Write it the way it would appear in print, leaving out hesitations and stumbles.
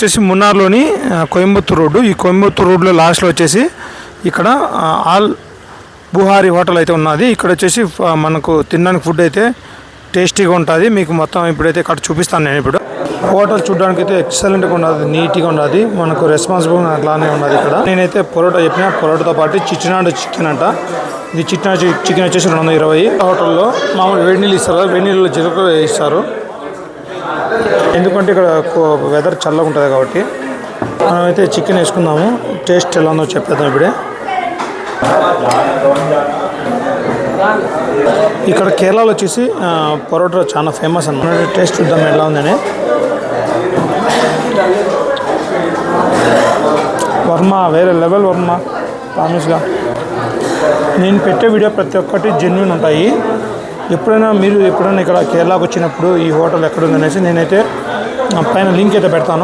వచ్చేసి మున్నార్లోని కోయంబత్తూర్ రోడ్డు. ఈ కోయంబత్తూర్ రోడ్లో లాస్ట్లో వచ్చేసి ఇక్కడ ఆల్ బుహారీ హోటల్ అయితే ఉన్నది. ఇక్కడ వచ్చేసి మనకు తినడానికి ఫుడ్ అయితే టేస్టీగా ఉంటుంది. మీకు మొత్తం ఇప్పుడైతే ఇక్కడ చూపిస్తాను నేను. ఇప్పుడు హోటల్ చూడడానికి అయితే ఎక్సలెంట్గా ఉన్నది, నీట్గా ఉన్నది, మనకు రెస్పాన్సిబుల్ అట్లానే ఉన్నది. ఇక్కడ నేనైతే పొరోటా చెప్పిన, పొరోటాతో పాటు చిచ్చినాడు చికెన్ అంట. ఇది చిచ్చినాడు చికెన్ వచ్చేసి 220. హోటల్లో మామూలు వేడి నీళ్ళు ఇస్తారు కదా, వేడి నీళ్ళు జీలకర్ర ఇస్తారు. ఎందుకంటే ఇక్కడ వెదర్ చల్లగా ఉంటుంది కాబట్టి. మనమైతే చికెన్ వేసుకుందాము, టేస్ట్ ఎలా ఉందో చెప్పేద్దాం ఇప్పుడే. ఇక్కడ కేరళలో వచ్చేసి పరోటా చాలా ఫేమస్ అన్నమాట. టేస్ట్ చూద్దాం ఎలా ఉందని. వర్మ వేరే లెవెల్, వర్మ ప్రామిస్గా. నేను పెట్టే వీడియో ప్రతి ఒక్కటి జెన్యూన్ ఉంటాయి. మీరు ఎప్పుడైనా ఇక్కడ కేరళకు వచ్చినప్పుడు ఈ హోటల్ ఎక్కడుందనేసి నేనైతే పైన లింక్ అయితే పెడతాను.